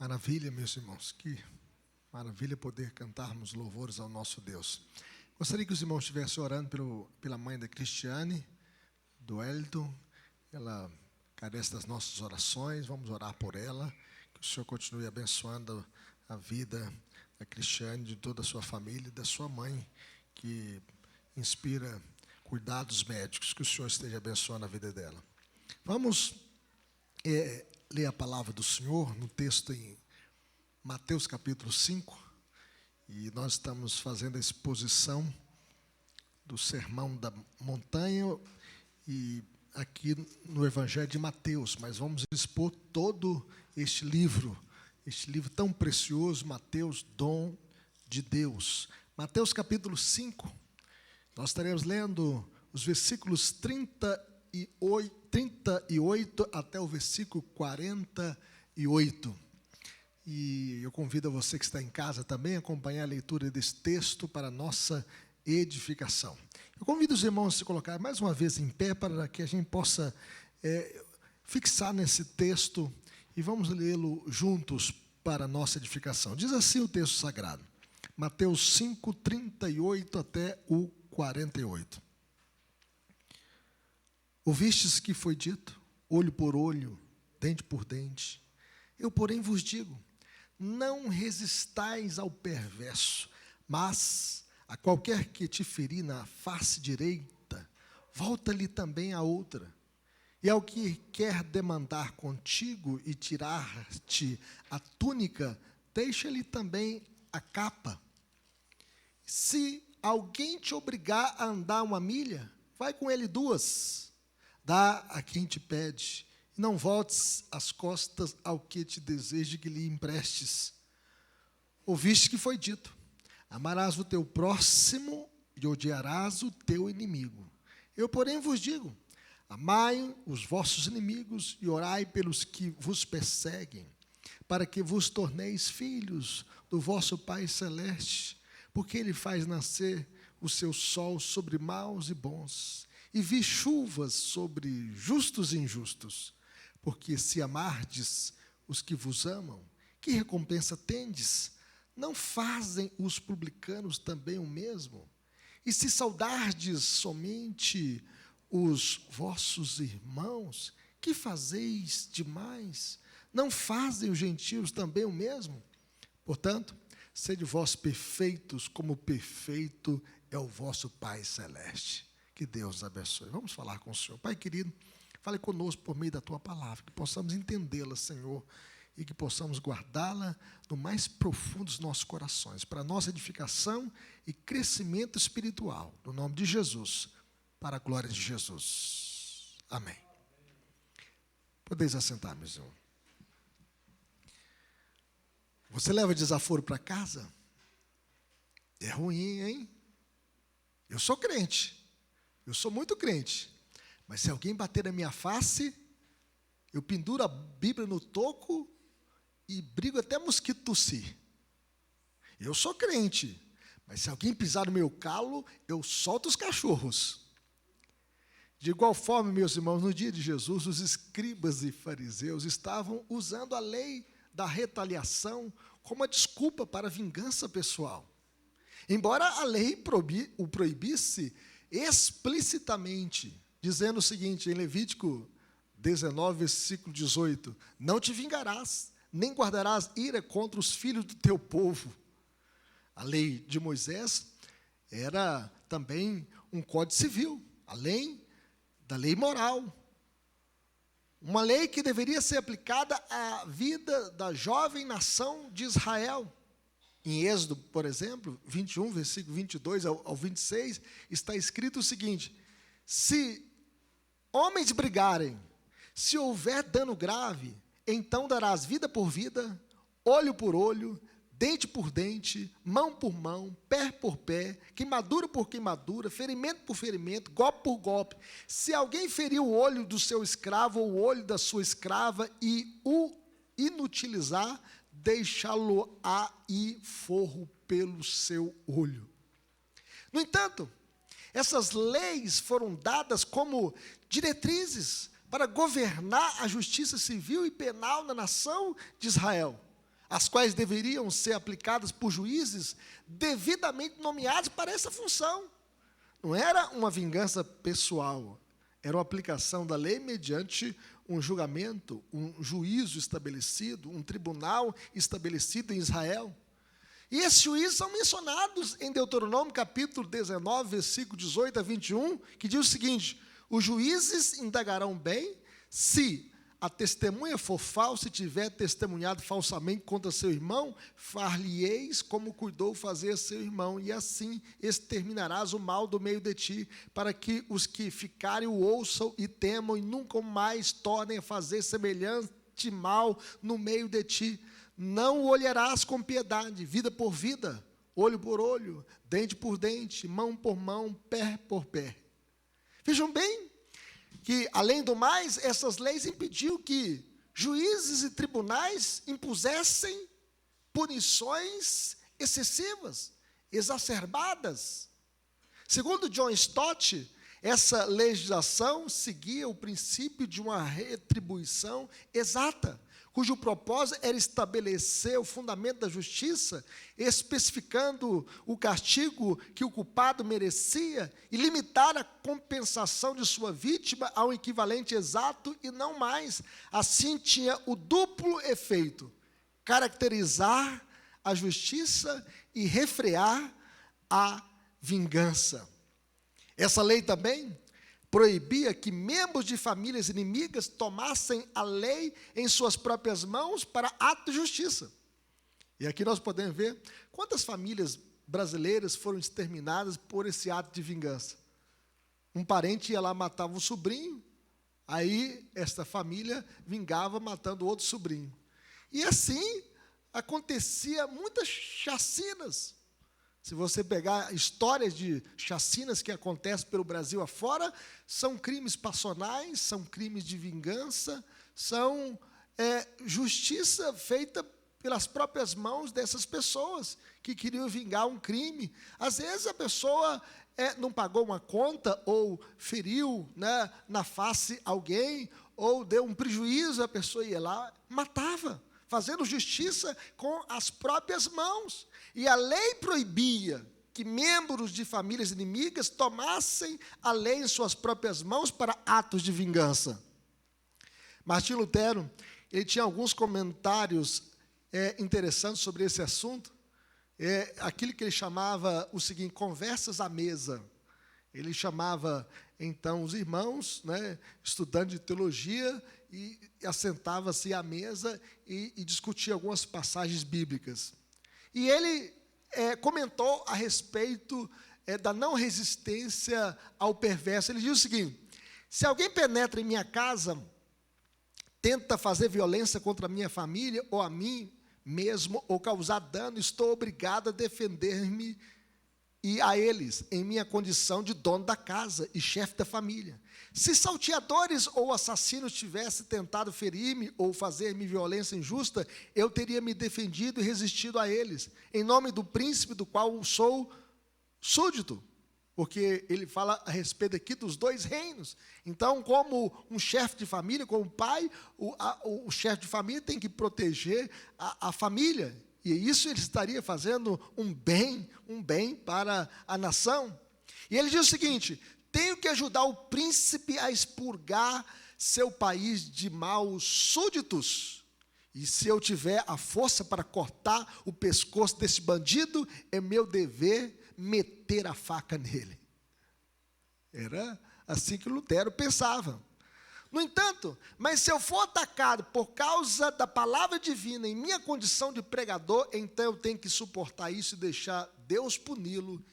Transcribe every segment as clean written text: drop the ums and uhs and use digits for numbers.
Maravilha, meus irmãos, que maravilha poder cantarmos louvores ao nosso Deus. Gostaria que os irmãos estivessem orando pela mãe da Cristiane, do Elton. Ela carece das nossas orações, vamos orar por ela. Que o Senhor continue abençoando a vida da Cristiane, de toda a sua família e da sua mãe, que inspira cuidados médicos. Que o Senhor esteja abençoando a vida dela. Vamos ler a palavra do Senhor no texto em Mateus capítulo 5, e nós estamos fazendo a exposição do Sermão da Montanha e aqui no Evangelho de Mateus, mas vamos expor todo este livro tão precioso, Mateus, dom de Deus. Mateus capítulo 5, nós estaremos lendo os versículos 38 até o versículo 48. E eu convido a você que está em casa também a acompanhar a leitura desse texto para a nossa edificação. Eu convido os irmãos a se colocar mais uma vez em pé para que a gente possa fixar nesse texto e vamos lê-lo juntos para a nossa edificação. Diz assim o texto sagrado, Mateus 5, 38 até o 48. Ouvistes que foi dito, olho por olho, dente por dente. Eu, porém, vos digo, não resistais ao perverso, mas a qualquer que te ferir na face direita, volta-lhe também a outra. E ao que quer demandar contigo e tirar-te a túnica, deixa-lhe também a capa. Se alguém te obrigar a andar 1 milha, vai com ele 2. Dá a quem te pede, e não voltes as costas ao que te deseje que lhe emprestes. Ouviste que foi dito, amarás o teu próximo e odiarás o teu inimigo. Eu, porém, vos digo, amai os vossos inimigos e orai pelos que vos perseguem, para que vos torneis filhos do vosso Pai Celeste, porque Ele faz nascer o seu sol sobre maus e bons, e vi chuvas sobre justos e injustos. Porque se amardes os que vos amam, que recompensa tendes? Não fazem os publicanos também o mesmo? E se saudardes somente os vossos irmãos, que fazeis demais? Não fazem os gentios também o mesmo? Portanto, sede vós perfeitos, como perfeito é o vosso Pai Celeste. Que Deus nos abençoe. Vamos falar com o Senhor. Pai querido, fale conosco por meio da Tua palavra, que possamos entendê-la, Senhor, e que possamos guardá-la no mais profundo dos nossos corações, para a nossa edificação e crescimento espiritual. No nome de Jesus, para a glória de Jesus. Amém. Podeis assentar, meus irmãos. Você leva desaforo para casa? É ruim, hein? Eu sou crente. Eu sou muito crente, mas se alguém bater na minha face, eu penduro a Bíblia no toco e brigo até mosquito tossir. Eu sou crente, mas se alguém pisar no meu calo, eu solto os cachorros. De igual forma, meus irmãos, no dia de Jesus, os escribas e fariseus estavam usando a lei da retaliação como uma desculpa para a vingança pessoal. Embora a lei o proibisse explicitamente, dizendo o seguinte, em Levítico 19, versículo 18, não te vingarás, nem guardarás ira contra os filhos do teu povo. A lei de Moisés era também um código civil, além da lei moral. Uma lei que deveria ser aplicada à vida da jovem nação de Israel. Em Êxodo, por exemplo, 21, versículo 22 ao 26, está escrito o seguinte, se homens brigarem, se houver dano grave, então darás vida por vida, olho por olho, dente por dente, mão por mão, pé por pé, queimadura por queimadura, ferimento por ferimento, golpe por golpe. Se alguém ferir o olho do seu escravo ou o olho da sua escrava e o inutilizar, deixá-lo-á ir forro pelo seu olho. No entanto, essas leis foram dadas como diretrizes para governar a justiça civil e penal na nação de Israel. as quais deveriam ser aplicadas por juízes devidamente nomeados para essa função. Não era uma vingança pessoal, era uma aplicação da lei mediante um julgamento, um juízo estabelecido, um tribunal estabelecido em Israel. E esses juízes são mencionados em Deuteronômio, capítulo 19, versículo 18 a 21, que diz o seguinte: os juízes indagarão bem se a testemunha for falsa e tiver testemunhado falsamente contra seu irmão, far-lhe-eis como cuidou fazer seu irmão, e assim exterminarás o mal do meio de ti, para que os que ficarem o ouçam e temam, e nunca mais tornem a fazer semelhante mal no meio de ti. Não o olharás com piedade, vida por vida, olho por olho, dente por dente, mão por mão, pé por pé. Vejam bem que, além do mais, essas leis impediam que juízes e tribunais impusessem punições excessivas, exacerbadas. Segundo John Stott, essa legislação seguia o princípio de uma retribuição exata, cujo propósito era estabelecer o fundamento da justiça, especificando o castigo que o culpado merecia e limitar a compensação de sua vítima a um equivalente exato e não mais. Assim, tinha o duplo efeito: caracterizar a justiça e refrear a vingança. Essa lei também proibia que membros de famílias inimigas tomassem a lei em suas próprias mãos para ato de justiça. E aqui nós podemos ver quantas famílias brasileiras foram exterminadas por esse ato de vingança. Um parente ia lá, matava um sobrinho, aí esta família vingava matando outro sobrinho. E assim acontecia muitas chacinas. Se você pegar histórias de chacinas que acontecem pelo Brasil afora, são crimes passionais, são crimes de vingança, são justiça feita pelas próprias mãos dessas pessoas que queriam vingar um crime. Às vezes a pessoa não pagou uma conta, ou feriu, né, na face alguém, ou deu um prejuízo, a pessoa ia lá, matava, fazendo justiça com as próprias mãos. E a lei proibia que membros de famílias inimigas tomassem a lei em suas próprias mãos para atos de vingança. Martinho Lutero, ele tinha alguns comentários interessantes sobre esse assunto. Aquilo que ele chamava o seguinte: conversas à mesa. Ele chamava, então, os irmãos, né, estudantes de teologia, e assentava-se à mesa e discutia algumas passagens bíblicas. E ele comentou a respeito da não resistência ao perverso. Ele diz o seguinte: se alguém penetra em minha casa, tenta fazer violência contra a minha família, ou a mim mesmo, ou causar dano, estou obrigado a defender-me e a eles, em minha condição de dono da casa e chefe da família. Se salteadores ou assassinos tivessem tentado ferir-me ou fazer-me violência injusta, eu teria me defendido e resistido a eles, em nome do príncipe do qual sou súdito, porque ele fala a respeito aqui dos dois reinos. Então, como um chefe de família, como pai, o chefe de família tem que proteger a família, e isso ele estaria fazendo um bem para a nação. E ele diz o seguinte: tenho que ajudar o príncipe a expurgar seu país de maus súditos. E se eu tiver a força para cortar o pescoço desse bandido, é meu dever meter a faca nele. Era assim que Lutero pensava. No entanto, mas se eu for atacado por causa da palavra divina em minha condição de pregador, então eu tenho que suportar isso e deixar Deus puni-lo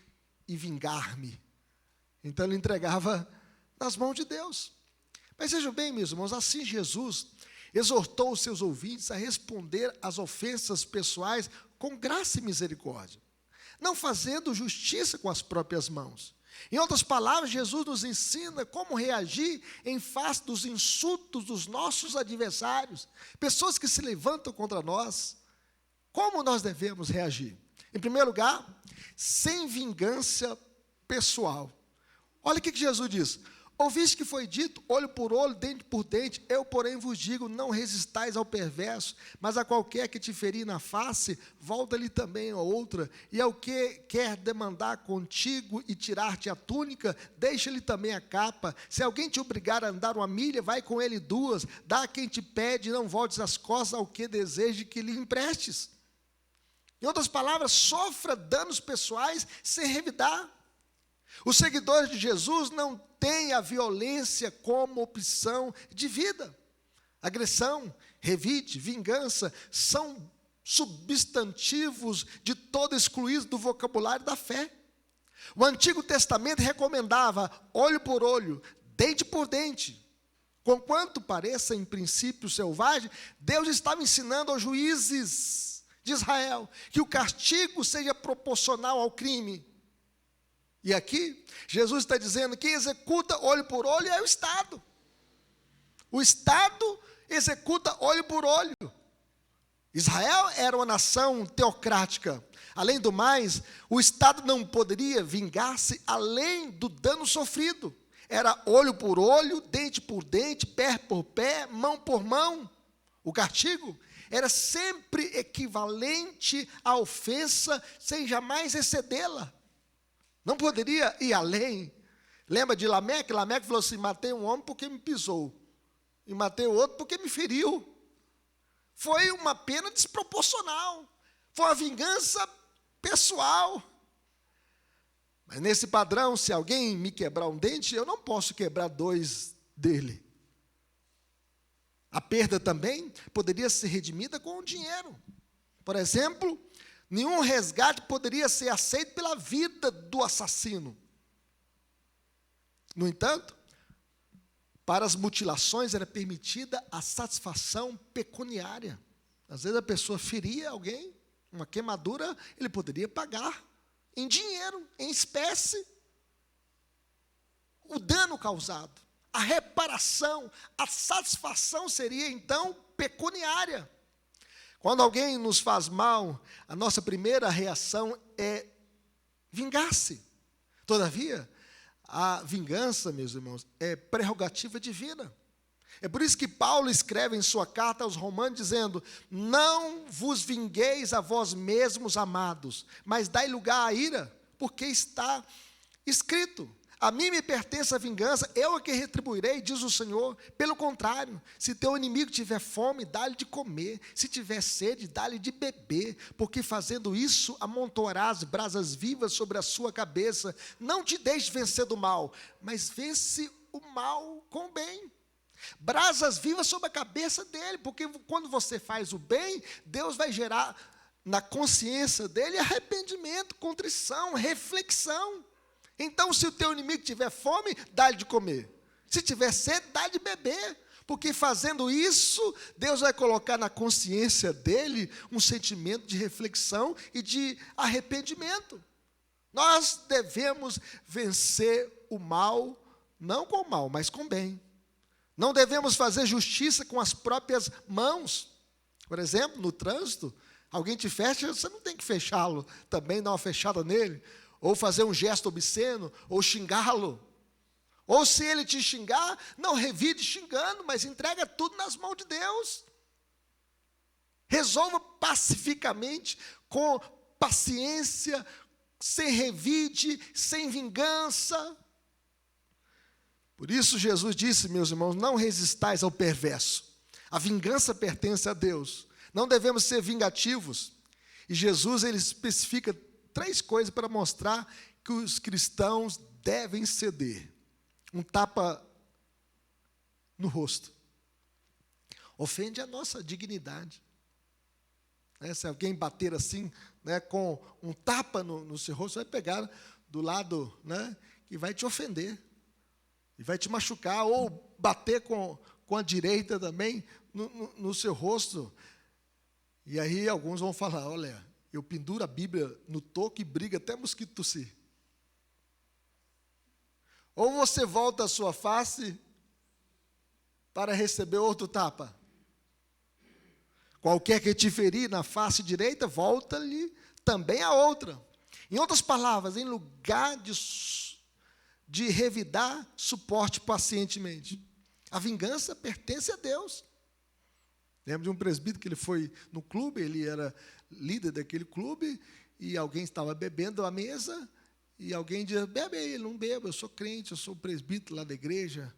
e vingar-me. Então ele entregava nas mãos de Deus. Mas vejam bem, meus irmãos, assim Jesus exortou os seus ouvintes a responder às ofensas pessoais com graça e misericórdia, não fazendo justiça com as próprias mãos. Em outras palavras, Jesus nos ensina como reagir em face dos insultos dos nossos adversários, pessoas que se levantam contra nós. Como nós devemos reagir? Em primeiro lugar, sem vingança pessoal. Olha o que Jesus diz: Ouviste que foi dito, olho por olho, dente por dente, eu, porém, vos digo, não resistais ao perverso, mas a qualquer que te ferir na face, volta-lhe também a outra, e ao que quer demandar contigo e tirar-te a túnica, deixa-lhe também a capa. Se alguém te obrigar a andar 1 milha, vai com ele 2, dá a quem te pede, e não voltes as costas ao que deseje que lhe emprestes. Em outras palavras, sofra danos pessoais sem revidar. Os seguidores de Jesus não têm a violência como opção de vida. Agressão, revide, vingança são substantivos de todo excluído do vocabulário da fé. O Antigo Testamento recomendava olho por olho, dente por dente. Conquanto pareça em princípio selvagem, Deus estava ensinando aos juízes de Israel que o castigo seja proporcional ao crime. E aqui, Jesus está dizendo que quem executa olho por olho é o Estado. O Estado executa olho por olho. Israel era uma nação teocrática. Além do mais, o Estado não poderia vingar-se além do dano sofrido. Era olho por olho, dente por dente, pé por pé, mão por mão. O castigo era sempre equivalente à ofensa, sem jamais excedê-la. Não poderia ir além. Lembra de Lameque? Lameque falou assim, matei um homem porque me pisou. E matei o outro porque me feriu. Foi uma pena desproporcional. Foi uma vingança pessoal. Mas nesse padrão, se alguém me quebrar um dente, eu não posso quebrar 2 dele. A perda também poderia ser redimida com o dinheiro. Por exemplo, nenhum resgate poderia ser aceito pela vida do assassino. No entanto, para as mutilações era permitida a satisfação pecuniária. Às vezes a pessoa feria alguém, uma queimadura, ele poderia pagar em dinheiro, em espécie, o dano causado. A reparação, a satisfação seria então pecuniária. Quando alguém nos faz mal, a nossa primeira reação é vingar-se. Todavia, a vingança, meus irmãos, é prerrogativa divina. É por isso que Paulo escreve em sua carta aos Romanos, dizendo, não vos vingueis a vós mesmos, amados, mas dai lugar à ira, porque está escrito, a mim me pertence a vingança, eu é que retribuirei, diz o Senhor. Pelo contrário, se teu inimigo tiver fome, dá-lhe de comer, se tiver sede, dá-lhe de beber, porque fazendo isso, amontoarás brasas vivas sobre a sua cabeça. Não te deixe vencer do mal, mas vence o mal com o bem. Brasas vivas sobre a cabeça dele, porque quando você faz o bem, Deus vai gerar na consciência dele arrependimento, contrição, reflexão. Então, se o teu inimigo tiver fome, dá-lhe de comer. Se tiver sede, dá-lhe de beber. Porque fazendo isso, Deus vai colocar na consciência dele um sentimento de reflexão e de arrependimento. Nós devemos vencer o mal, não com o mal, mas com o bem. Não devemos fazer justiça com as próprias mãos. Por exemplo, no trânsito, alguém te fecha, você não tem que fechá-lo também, dar uma fechada nele. Ou fazer um gesto obsceno, ou xingá-lo. Ou se ele te xingar, não revide xingando, mas entrega tudo nas mãos de Deus. Resolva pacificamente, com paciência, sem revide, sem vingança. Por isso Jesus disse, meus irmãos, não resistais ao perverso. A vingança pertence a Deus. Não devemos ser vingativos. E Jesus, ele especifica 3 coisas para mostrar que os cristãos devem ceder. Um tapa no rosto. Ofende a nossa dignidade. Se alguém bater assim, com um tapa no seu rosto, vai pegar do lado que vai te ofender. E vai te machucar. Ou bater com a direita também no seu rosto. E aí alguns vão falar, olha, eu penduro a Bíblia no toco e briga até mosquito tossir. Ou você volta a sua face para receber outro tapa. Qualquer que te ferir na face direita, volta-lhe também a outra. Em outras palavras, em lugar de revidar, suporte pacientemente. A vingança pertence a Deus. Lembro de um presbítero que ele foi no clube, ele era líder daquele clube, e alguém estava bebendo à mesa, e alguém dizia, bebe aí, ele não bebo, eu sou crente, eu sou presbítero lá da igreja.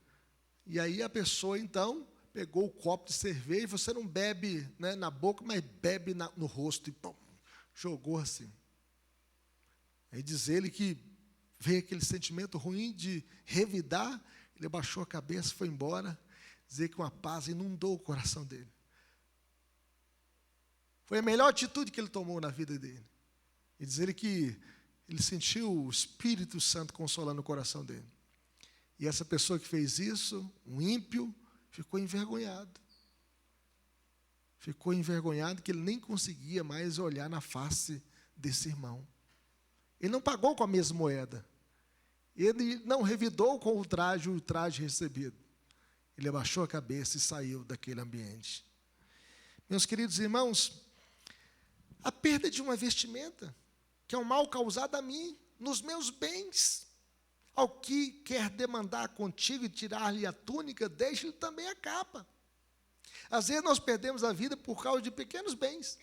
E aí a pessoa, então, pegou o copo de cerveja, você não bebe, né, na boca, mas bebe no rosto, e pum, jogou assim. Aí diz ele que veio aquele sentimento ruim de revidar, ele abaixou a cabeça, foi embora, dizer que uma paz inundou o coração dele. Foi a melhor atitude que ele tomou na vida dele. E diz ele que ele sentiu o Espírito Santo consolando o coração dele. E essa pessoa que fez isso, um ímpio, ficou envergonhado. Ficou envergonhado que ele nem conseguia mais olhar na face desse irmão. Ele não pagou com a mesma moeda. Ele não revidou com o traje recebido. Ele abaixou a cabeça e saiu daquele ambiente. Meus queridos irmãos, a perda de uma vestimenta, que é um mal causado a mim, nos meus bens. Ao que quer demandar contigo e tirar-lhe a túnica, deixe-lhe também a capa. Às vezes nós perdemos a vida por causa de pequenos bens.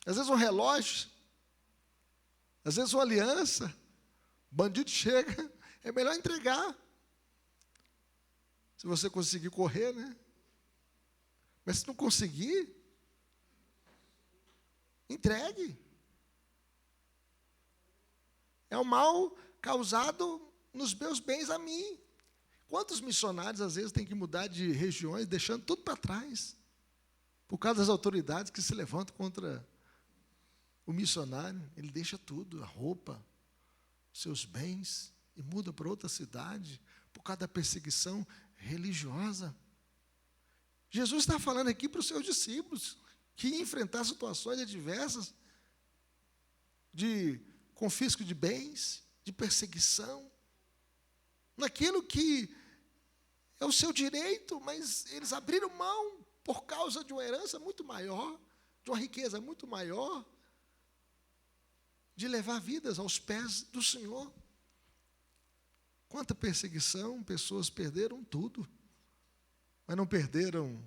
Às vezes um relógio, às vezes uma aliança, bandido chega, é melhor entregar. Se você conseguir correr, né? Mas se não conseguir, entregue. É um mal causado nos meus bens a mim. Quantos missionários, às vezes, têm que mudar de regiões, deixando tudo para trás, por causa das autoridades que se levantam contra o missionário? Ele deixa tudo, a roupa, seus bens, e muda para outra cidade, por causa da perseguição religiosa. Jesus está falando aqui para os seus discípulos, que iam enfrentar situações adversas, de confisco de bens, de perseguição, naquilo que é o seu direito, mas eles abriram mão por causa de uma herança muito maior, de uma riqueza muito maior, de levar vidas aos pés do Senhor. Quanta perseguição, pessoas perderam tudo, mas não perderam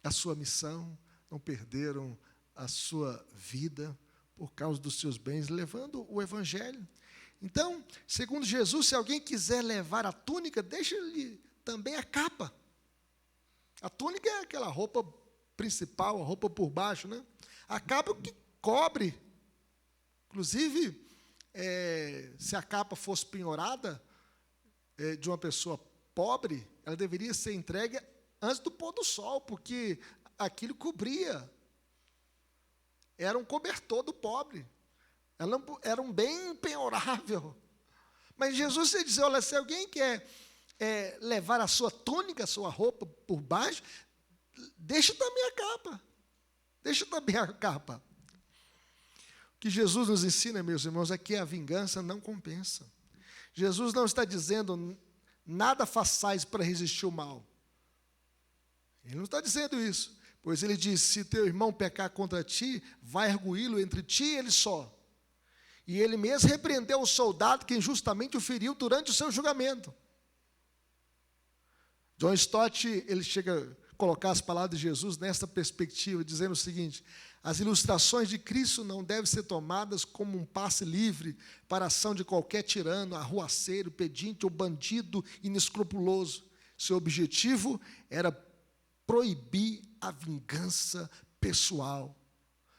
a sua missão, não perderam a sua vida por causa dos seus bens, levando o Evangelho. Então, segundo Jesus, se alguém quiser levar a túnica, deixa-lhe também a capa. A túnica é aquela roupa principal, a roupa por baixo, né? A capa que cobre. Inclusive, se a capa fosse penhorada de uma pessoa pobre, ela deveria ser entregue antes do pôr do sol, porque aquilo cobria. Era um cobertor do pobre. Era um bem penhorável. Mas Jesus ia dizer, olha, se alguém quer levar a sua túnica, a sua roupa por baixo, deixa também a capa. Deixa também a capa. O que Jesus nos ensina, meus irmãos, é que a vingança não compensa. Jesus não está dizendo, nada façais para resistir o mal. Ele não está dizendo isso. Pois ele diz, se teu irmão pecar contra ti, vai arguí-lo entre ti e ele só. E ele mesmo repreendeu o soldado que injustamente o feriu durante o seu julgamento. John Stott, ele chega a colocar as palavras de Jesus nessa perspectiva, dizendo o seguinte, as ilustrações de Cristo não devem ser tomadas como um passe livre para a ação de qualquer tirano, arruaceiro, pedinte ou bandido inescrupuloso. Seu objetivo era proibir a vingança pessoal,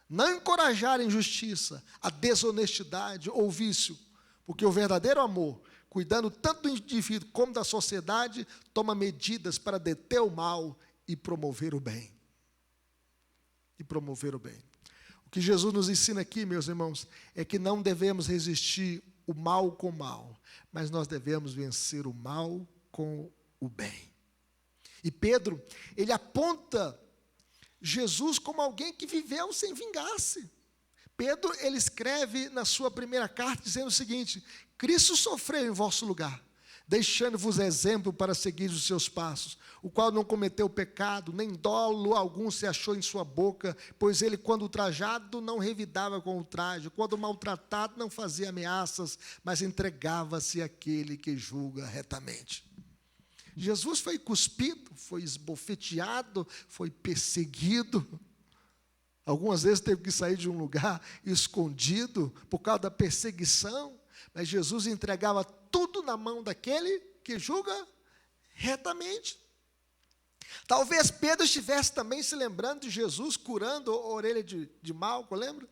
não encorajar a injustiça, a desonestidade ou o vício, porque o verdadeiro amor, cuidando tanto do indivíduo como da sociedade, toma medidas para deter o mal e promover o bem. E promover o bem. O que Jesus nos ensina aqui, meus irmãos, é que não devemos resistir o mal com o mal, mas nós devemos vencer o mal com o bem. E Pedro, ele aponta Jesus como alguém que viveu sem vingar-se. Pedro, ele escreve na sua primeira carta dizendo o seguinte, Cristo sofreu em vosso lugar, deixando-vos exemplo para seguir os seus passos, o qual não cometeu pecado, nem dolo algum se achou em sua boca, pois ele, quando ultrajado, não revidava com ultraje, quando maltratado, não fazia ameaças, mas entregava-se àquele que julga retamente. Jesus foi cuspido, foi esbofeteado, foi perseguido. Algumas vezes teve que sair de um lugar escondido por causa da perseguição, mas Jesus entregava tudo na mão daquele que julga retamente. Talvez Pedro estivesse também se lembrando de Jesus curando a orelha de Malco, lembra?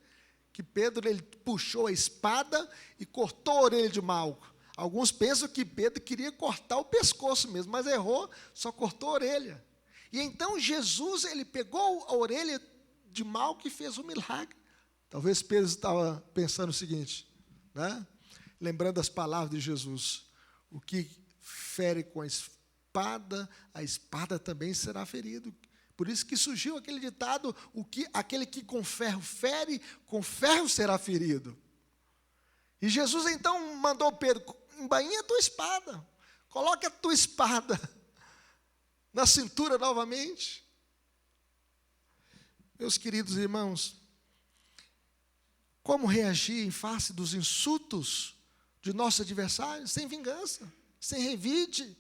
Que Pedro ele puxou a espada e cortou a orelha de Malco. Alguns pensam que Pedro queria cortar o pescoço mesmo, mas errou, só cortou a orelha. E então Jesus ele pegou a orelha de Malco e fez um milagre. Talvez Pedro estava pensando o seguinte, né? Lembrando as palavras de Jesus: o que fere com a espada também será ferido. Por isso que surgiu aquele ditado: aquele que com ferro fere, com ferro será ferido. E Jesus então mandou Pedro: embainha a tua espada, coloque a tua espada na cintura novamente. Meus queridos irmãos, como reagir em face dos insultos de nossos adversários? Sem vingança, sem revide.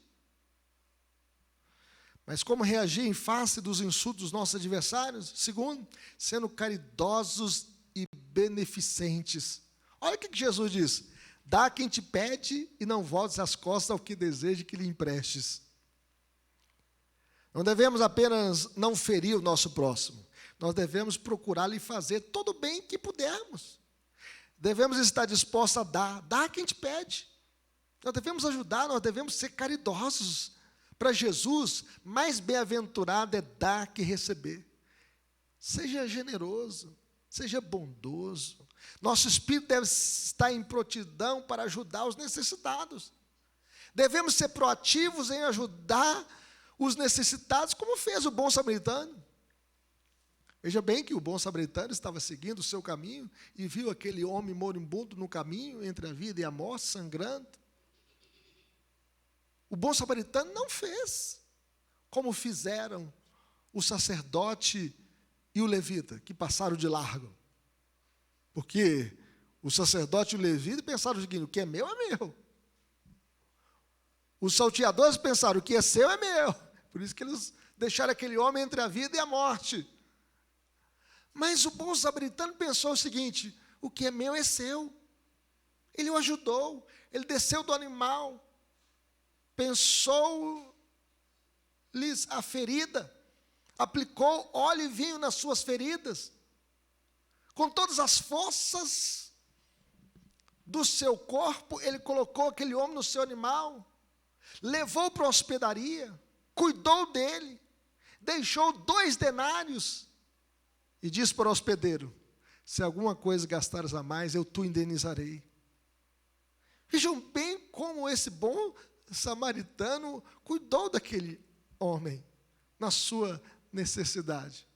Mas como reagir em face dos insultos dos nossos adversários? Segundo, sendo caridosos e beneficentes. Olha o que Jesus diz: dá a quem te pede e não voltes as costas ao que deseja que lhe emprestes. Não devemos apenas não ferir o nosso próximo, nós devemos procurar lhe fazer todo o bem que pudermos. Devemos estar dispostos a dar a quem te pede. Nós devemos ajudar, nós devemos ser caridosos. Para Jesus, mais bem-aventurado é dar que receber. Seja generoso, seja bondoso. Nosso espírito deve estar em prontidão para ajudar os necessitados. Devemos ser proativos em ajudar os necessitados, como fez o bom samaritano. Veja bem que o bom samaritano estava seguindo o seu caminho e viu aquele homem moribundo no caminho entre a vida e a morte, sangrando. O bom samaritano não fez como fizeram o sacerdote e o levita, que passaram de largo. Porque o sacerdote e o levita pensaram o seguinte: o que é meu é meu. Os salteadores pensaram: o que é seu é meu. Por isso que eles deixaram aquele homem entre a vida e a morte. Mas o bom samaritano pensou o seguinte: o que é meu é seu. Ele o ajudou, ele desceu do animal, pensou-lhes a ferida, aplicou óleo e vinho nas suas feridas, com todas as forças do seu corpo, ele colocou aquele homem no seu animal, levou para a hospedaria, cuidou dele, deixou 2 denários e disse para o hospedeiro: se alguma coisa gastares a mais, eu te indenizarei. Vejam bem como esse bom samaritano cuidou daquele homem na sua necessidade.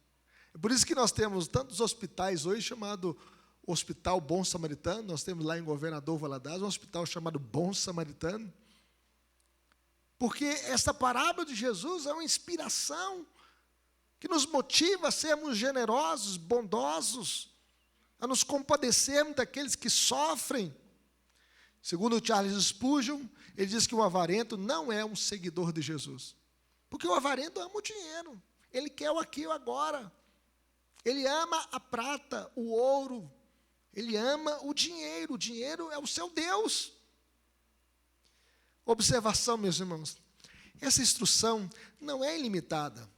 É por isso que nós temos tantos hospitais hoje chamado Hospital Bom Samaritano. Nós temos lá em Governador Valadares um hospital chamado Bom Samaritano, porque essa parábola de Jesus é uma inspiração que nos motiva a sermos generosos, bondosos, a nos compadecermos daqueles que sofrem. Segundo o Charles Spurgeon, ele diz que o avarento não é um seguidor de Jesus, porque o avarento ama o dinheiro, ele quer o aqui e o agora, ele ama a prata, o ouro, ele ama o dinheiro é o seu Deus. Observação, meus irmãos, essa instrução não é ilimitada.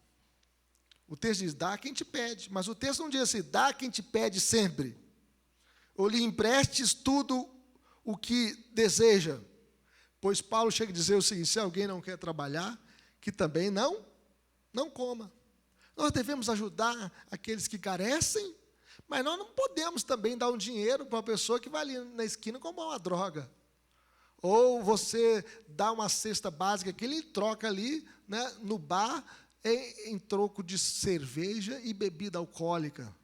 O texto diz: dá quem te pede, mas o texto não diz assim: dá quem te pede sempre, ou lhe emprestes tudo o que deseja. Pois Paulo chega a dizer o seguinte: se alguém não quer trabalhar, que também não coma. Nós devemos ajudar aqueles que carecem, mas nós não podemos também dar um dinheiro para uma pessoa que vai ali na esquina comprar uma droga. Ou você dá uma cesta básica que ele troca ali, né, no bar, em troco de cerveja e bebida alcoólica.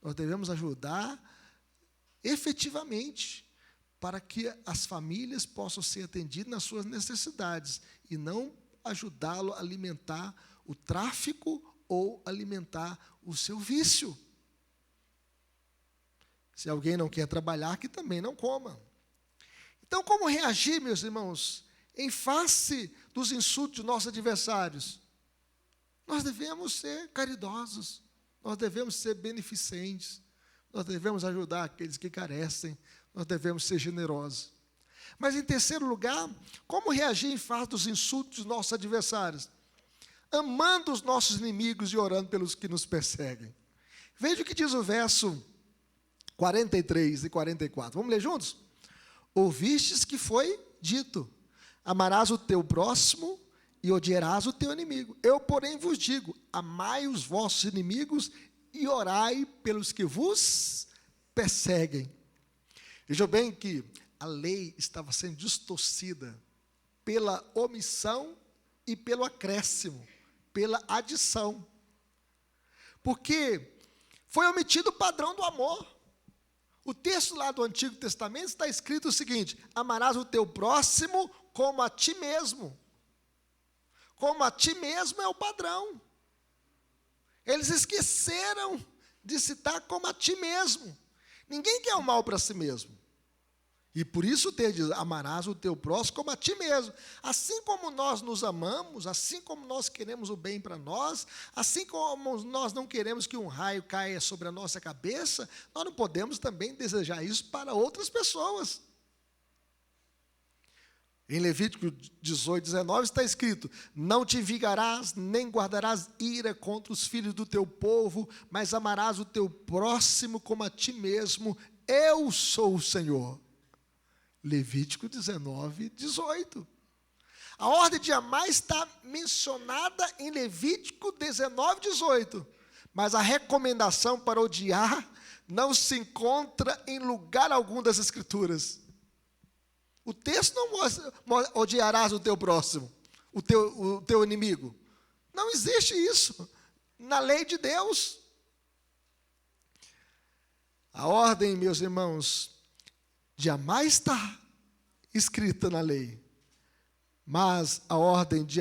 Nós devemos ajudar efetivamente, para que as famílias possam ser atendidas nas suas necessidades e não ajudá-lo a alimentar o tráfico ou alimentar o seu vício. Se alguém não quer trabalhar, que também não coma. Então, como reagir, meus irmãos, em face dos insultos de nossos adversários? Nós devemos ser caridosos, nós devemos ser beneficentes, nós devemos ajudar aqueles que carecem, nós devemos ser generosos. Mas, em terceiro lugar, como reagir em face dos insultos dos nossos adversários? Amando os nossos inimigos e orando pelos que nos perseguem. Veja o que diz o verso 43 e 44. Vamos ler juntos? Ouvistes que foi dito: amarás o teu próximo e odiarás o teu inimigo. Eu, porém, vos digo: amai os vossos inimigos e orai pelos que vos perseguem. Vejam bem que a lei estava sendo distorcida pela omissão e pelo acréscimo, pela adição. Porque foi omitido o padrão do amor. O texto lá do Antigo Testamento está escrito o seguinte: amarás o teu próximo como a ti mesmo. Como a ti mesmo é o padrão. Eles esqueceram de citar como a ti mesmo. Ninguém quer o mal para si mesmo. E por isso o texto diz: amarás o teu próximo como a ti mesmo. Assim como nós nos amamos, assim como nós queremos o bem para nós, assim como nós não queremos que um raio caia sobre a nossa cabeça, nós não podemos também desejar isso para outras pessoas. Em Levítico 18, 19 está escrito: não te vingarás, nem guardarás ira contra os filhos do teu povo, mas amarás o teu próximo como a ti mesmo. Eu sou o Senhor. Levítico 19, 18. A ordem de amar está mencionada em Levítico 19, 18. Mas a recomendação para odiar não se encontra em lugar algum das Escrituras. O texto não mostra: odiarás o teu próximo, o teu inimigo. Não existe isso na lei de Deus. A ordem, meus irmãos, de amar está escrita na lei, mas a ordem de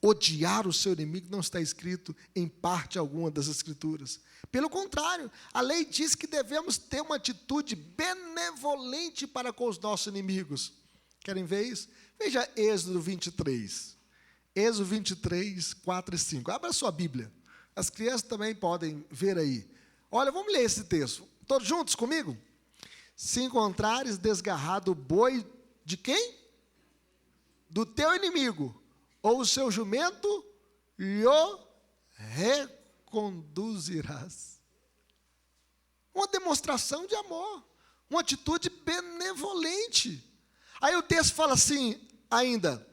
odiar o seu inimigo não está escrito em parte alguma das Escrituras. Pelo contrário, a lei diz que devemos ter uma atitude benevolente para com os nossos inimigos. Querem ver isso? Veja Êxodo 23. Êxodo 23, 4 e 5. Abra a sua Bíblia. As crianças também podem ver aí. Olha, vamos ler esse texto. Todos juntos comigo? Se encontrares desgarrado o boi de quem? Do teu inimigo, ou o seu jumento, lhe reconduzirás. Uma demonstração de amor, uma atitude benevolente. Aí o texto fala assim ainda: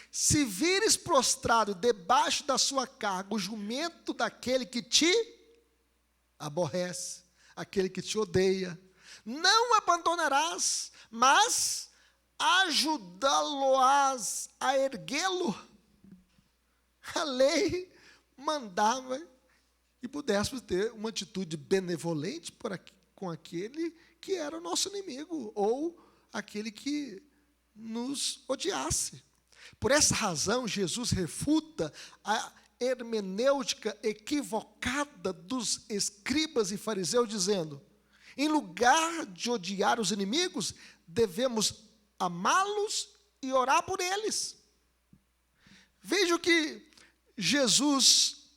se vires prostrado debaixo da sua carga o jumento daquele que te aborrece, aquele que te odeia, não abandonarás, mas ajudá-lo-ás a erguê-lo. A lei mandava que pudéssemos ter uma atitude benevolente com aquele que era o nosso inimigo, ou aquele que nos odiasse. Por essa razão, Jesus refuta a hermenêutica equivocada dos escribas e fariseus, dizendo: em lugar de odiar os inimigos, devemos amá-los e orar por eles. Veja o que Jesus,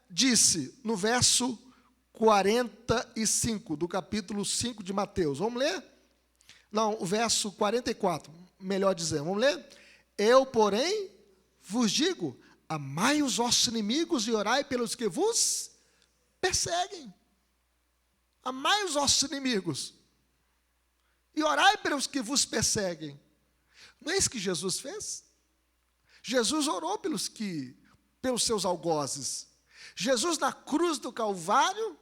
disse no verso 45 do capítulo 5 de Mateus. Vamos ler? Não, o verso 44, melhor dizendo. Vamos ler? Eu, porém, vos digo: amai os vossos inimigos e orai pelos que vos perseguem. Amai os vossos inimigos e orai pelos que vos perseguem. Não é isso que Jesus fez? Jesus orou pelos seus algozes. Jesus, na cruz do Calvário,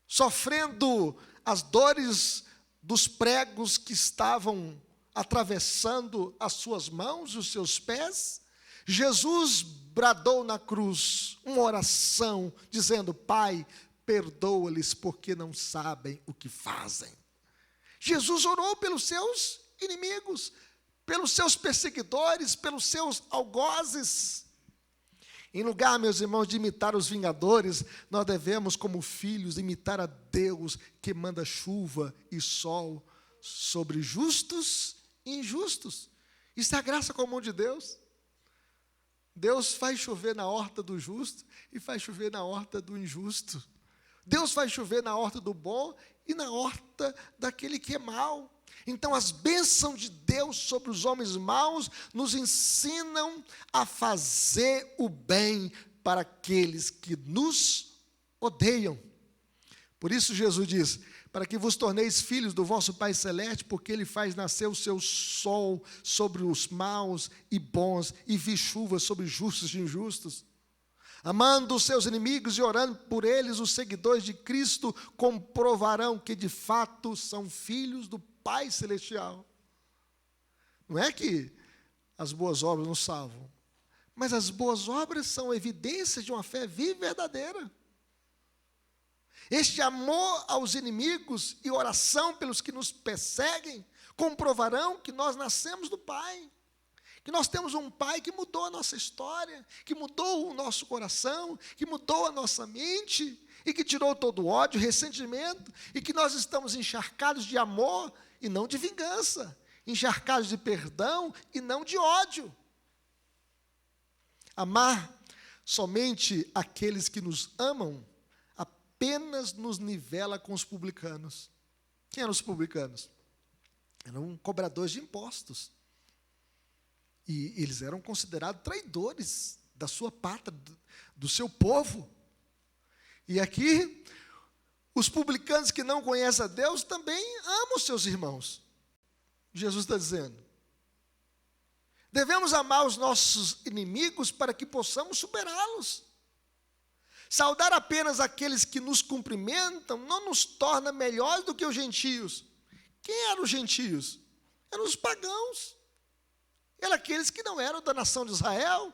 sofrendo as dores dos pregos que estavam atravessando as suas mãos e os seus pés, Jesus bradou na cruz uma oração, dizendo: Pai, perdoa-lhes porque não sabem o que fazem. Jesus orou pelos seus inimigos, pelos seus perseguidores, pelos seus algozes. Em lugar, meus irmãos, de imitar os vingadores, nós devemos, como filhos, imitar a Deus que manda chuva e sol sobre justos e injustos. Isso é a graça comum de Deus. Deus faz chover na horta do justo e faz chover na horta do injusto. Deus faz chover na horta do bom e na horta daquele que é mau. Então, as bênçãos de Deus sobre os homens maus nos ensinam a fazer o bem para aqueles que nos odeiam. Por isso Jesus diz, para que vos torneis filhos do vosso Pai Celeste, porque Ele faz nascer o seu sol sobre os maus e bons, e vi chuva sobre justos e injustos. Amando os seus inimigos e orando por eles, os seguidores de Cristo comprovarão que de fato são filhos do Pai Celestial. Não é que as boas obras nos salvam, mas as boas obras são evidências de uma fé viva e verdadeira. Este amor aos inimigos e oração pelos que nos perseguem comprovarão que nós nascemos do Pai, que nós temos um Pai que mudou a nossa história, que mudou o nosso coração, que mudou a nossa mente e que tirou todo o ódio, ressentimento, e que nós estamos encharcados de amor e não de vingança, encharcados de perdão e não de ódio. Amar somente aqueles que nos amam apenas nos nivela com os publicanos. Quem eram os publicanos? Eram cobradores de impostos. E eles eram considerados traidores da sua pátria, do seu povo. E aqui, os publicanos que não conhecem a Deus também amam os seus irmãos. Jesus está dizendo, devemos amar os nossos inimigos para que possamos superá-los. Saudar apenas aqueles que nos cumprimentam não nos torna melhores do que os gentios. Quem eram os gentios? Eram os pagãos. Eram aqueles que não eram da nação de Israel,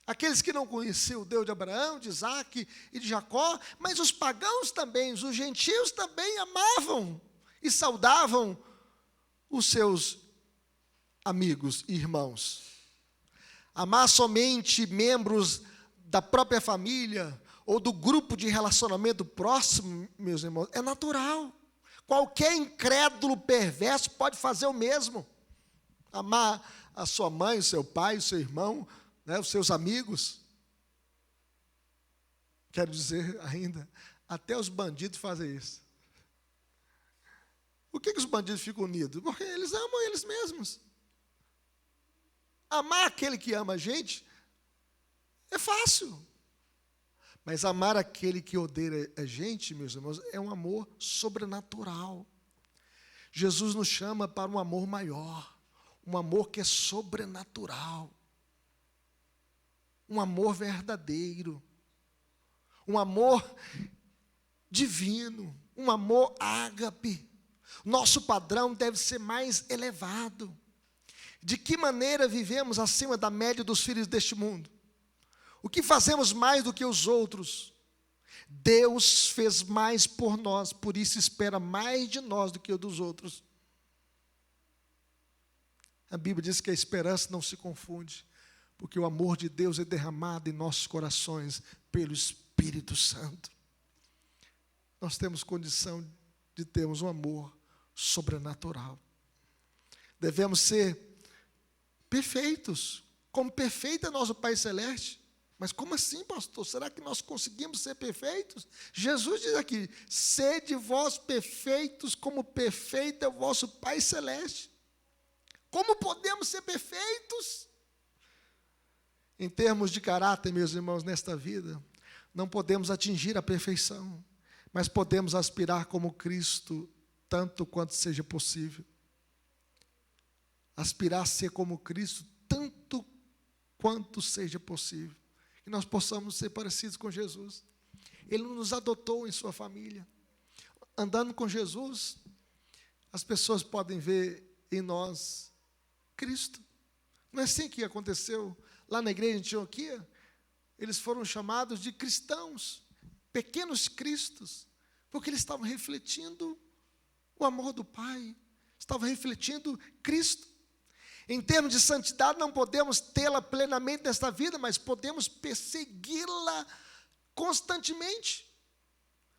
aqueles que não conheciam o Deus de Abraão, de Isaac e de Jacó, mas os pagãos também, os gentios também amavam e saudavam os seus amigos e irmãos. Amar somente membros da própria família ou do grupo de relacionamento próximo, meus irmãos, é natural. Qualquer incrédulo perverso pode fazer o mesmo. Amar a sua mãe, o seu pai, o seu irmão, né, os seus amigos. Quero dizer ainda, até os bandidos fazem isso. Por que os bandidos ficam unidos? Porque eles amam eles mesmos. Amar aquele que ama a gente é fácil. Mas amar aquele que odeia a gente, meus irmãos, é um amor sobrenatural. Jesus nos chama para um amor maior. Um amor que é sobrenatural. Um amor verdadeiro. Um amor divino. Um amor ágape. Nosso padrão deve ser mais elevado. De que maneira vivemos acima da média dos filhos deste mundo? O que fazemos mais do que os outros? Deus fez mais por nós, por isso espera mais de nós do que o dos outros. A Bíblia diz que a esperança não se confunde, porque o amor de Deus é derramado em nossos corações pelo Espírito Santo. Nós temos condição de termos um amor sobrenatural. Devemos ser perfeitos, como perfeito é nosso Pai Celeste. Mas como assim, pastor? Será que nós conseguimos ser perfeitos? Jesus diz aqui, sede vós perfeitos, como perfeito é o vosso Pai Celeste. Como podemos ser perfeitos? Em termos de caráter, meus irmãos, nesta vida, não podemos atingir a perfeição, mas podemos aspirar como Cristo, tanto quanto seja possível. Aspirar a ser como Cristo, tanto quanto seja possível. Que nós possamos ser parecidos com Jesus. Ele nos adotou em sua família. Andando com Jesus, as pessoas podem ver em nós Cristo. Não é assim que aconteceu lá na igreja de Antioquia? Eles foram chamados de cristãos, pequenos cristos, porque eles estavam refletindo o amor do Pai, estava refletindo Cristo. Em termos de santidade, não podemos tê-la plenamente nesta vida, mas podemos persegui-la constantemente.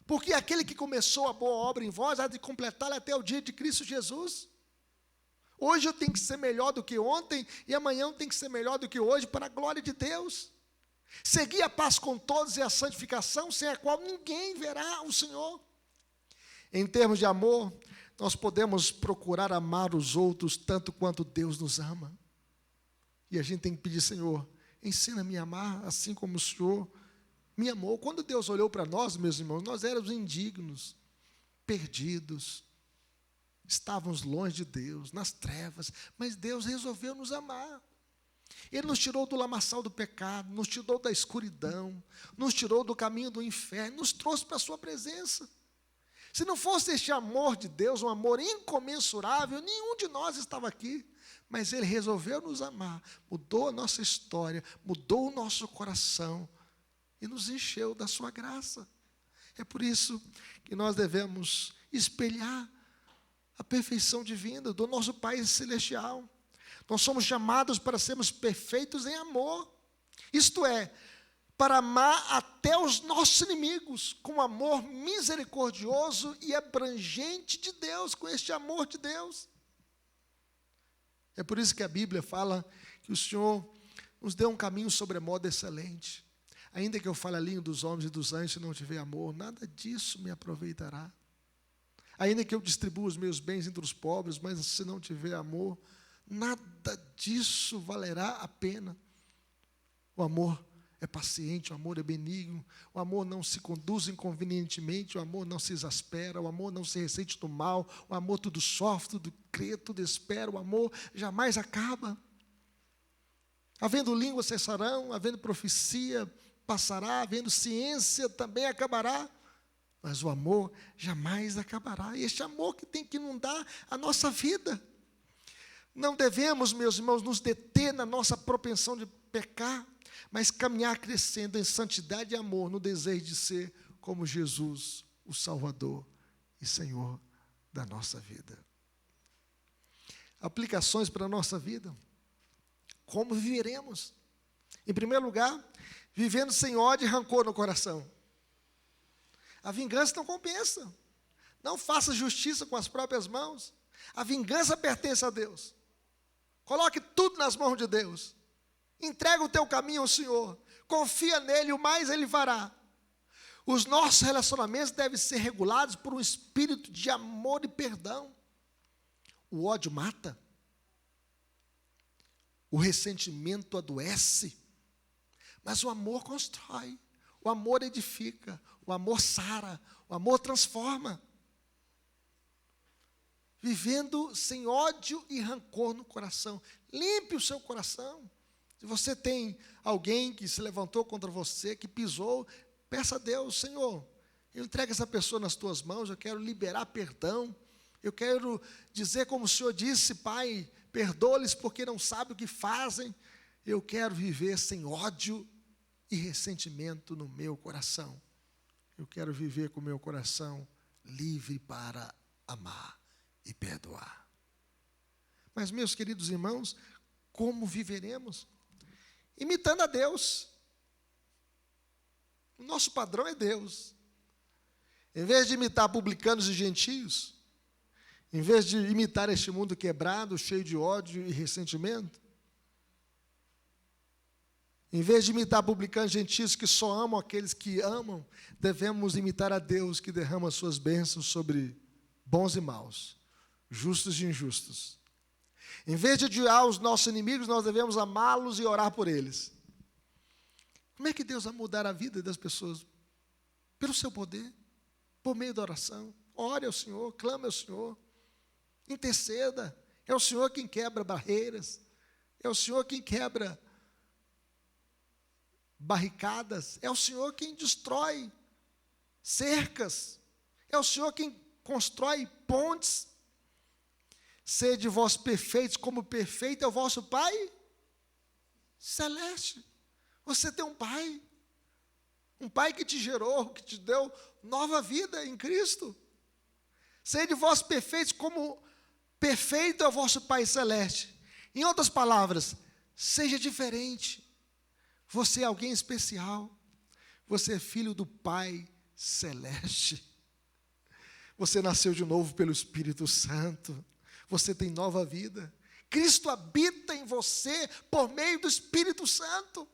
Porque aquele que começou a boa obra em vós, há de completá-la até o dia de Cristo Jesus. Hoje eu tenho que ser melhor do que ontem, e amanhã eu tenho que ser melhor do que hoje, para a glória de Deus. Seguir a paz com todos e a santificação, sem a qual ninguém verá o Senhor. Em termos de amor, nós podemos procurar amar os outros tanto quanto Deus nos ama. E a gente tem que pedir: Senhor, ensina-me a amar assim como o Senhor me amou. Quando Deus olhou para nós, meus irmãos, nós éramos indignos, perdidos, estávamos longe de Deus, nas trevas, mas Deus resolveu nos amar. Ele nos tirou do lamaçal do pecado, nos tirou da escuridão, nos tirou do caminho do inferno, nos trouxe para a sua presença. Se não fosse este amor de Deus, um amor incomensurável, nenhum de nós estava aqui. Mas Ele resolveu nos amar, mudou a nossa história, mudou o nosso coração e nos encheu da sua graça. É por isso que nós devemos espelhar a perfeição divina do nosso Pai Celestial. Nós somos chamados para sermos perfeitos em amor. Isto é, para amar até os nossos inimigos, com amor misericordioso e abrangente de Deus, com este amor de Deus. É por isso que a Bíblia fala que o Senhor nos deu um caminho sobremodo excelente. Ainda que eu fale a língua dos homens e dos anjos, se não tiver amor, nada disso me aproveitará. Ainda que eu distribua os meus bens entre os pobres, mas se não tiver amor, nada disso valerá a pena. O amor é paciente, o amor é benigno, o amor não se conduz inconvenientemente, o amor não se exaspera, o amor não se ressente do mal, o amor tudo sofre, tudo crê, tudo espera, o amor jamais acaba. Havendo língua cessarão, havendo profecia passará, havendo ciência também acabará, mas o amor jamais acabará. E este amor que tem que inundar a nossa vida. Não devemos, meus irmãos, nos deter na nossa propensão de pecar, mas caminhar crescendo em santidade e amor, no desejo de ser como Jesus, o Salvador e Senhor da nossa vida. Aplicações para a nossa vida. Como viveremos? Em primeiro lugar, vivendo sem ódio e rancor no coração. A vingança não compensa. Não faça justiça com as próprias mãos. A vingança pertence a Deus. Coloque tudo nas mãos de Deus. Entrega o teu caminho ao Senhor. Confia nele, o mais Ele fará. Os nossos relacionamentos devem ser regulados por um espírito de amor e perdão. O ódio mata. O ressentimento adoece. Mas o amor constrói. O amor edifica. O amor sara. O amor transforma. Vivendo sem ódio e rancor no coração. Limpe o seu coração. Se você tem alguém que se levantou contra você, que pisou, peça a Deus: Senhor, eu entrego essa pessoa nas tuas mãos, eu quero liberar perdão, eu quero dizer como o Senhor disse: Pai, perdoa-lhes porque não sabem o que fazem. Eu quero viver sem ódio e ressentimento no meu coração. Eu quero viver com o meu coração livre para amar e perdoar. Mas, meus queridos irmãos, como viveremos? Imitando a Deus. O nosso padrão é Deus. Em vez de imitar publicanos e gentios, em vez de imitar este mundo quebrado, cheio de ódio e ressentimento, em vez de imitar publicanos e gentios que só amam aqueles que amam, devemos imitar a Deus que derrama suas bênçãos sobre bons e maus, justos e injustos. Em vez de odiar os nossos inimigos, nós devemos amá-los e orar por eles. Como é que Deus vai mudar a vida das pessoas? Pelo seu poder, por meio da oração. Ore ao Senhor, clame ao Senhor, interceda. É o Senhor quem quebra barreiras, é o Senhor quem quebra barricadas, é o Senhor quem destrói cercas, é o Senhor quem constrói pontes. Sede vós perfeitos, como perfeito é o vosso Pai celeste. Você tem um Pai que te gerou, que te deu nova vida em Cristo. Sede vós perfeitos, como perfeito é o vosso Pai Celeste. Em outras palavras, seja diferente. Você é alguém especial. Você é filho do Pai Celeste. Você nasceu de novo pelo Espírito Santo. Você tem nova vida. Cristo habita em você por meio do Espírito Santo.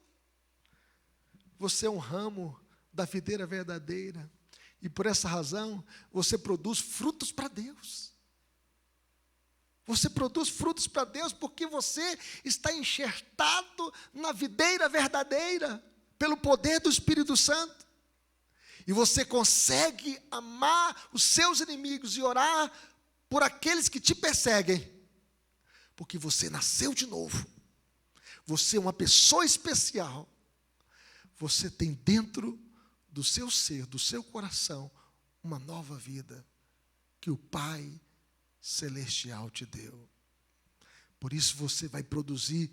Você é um ramo da videira verdadeira. E por essa razão, você produz frutos para Deus. Você produz frutos para Deus porque você está enxertado na videira verdadeira, pelo poder do Espírito Santo. E você consegue amar os seus inimigos e orar por aqueles que te perseguem, porque você nasceu de novo. Você é uma pessoa especial. Você tem dentro do seu ser, do seu coração, uma nova vida que o Pai Celestial te deu. Por isso você vai produzir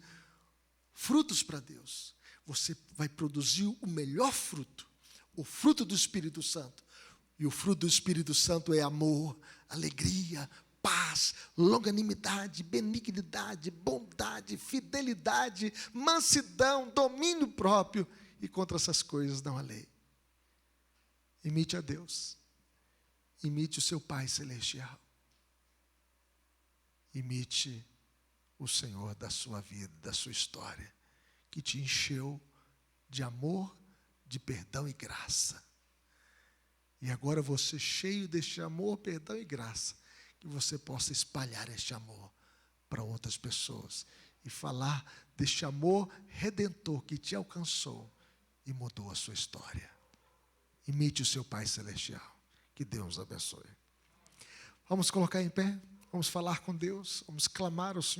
frutos para Deus. Você vai produzir o melhor fruto, o fruto do Espírito Santo. E o fruto do Espírito Santo é amor, alegria, paz, longanimidade, benignidade, bondade, fidelidade, mansidão, domínio próprio. E contra essas coisas não há lei. Imite a Deus. Imite o seu Pai Celestial. Imite o Senhor da sua vida, da sua história, que te encheu de amor, de perdão e graça. E agora você, cheio deste amor, perdão e graça, que você possa espalhar este amor para outras pessoas e falar deste amor redentor que te alcançou e mudou a sua história. Imite o seu Pai Celestial. Que Deus abençoe. Vamos colocar em pé, vamos falar com Deus, vamos clamar ao Senhor.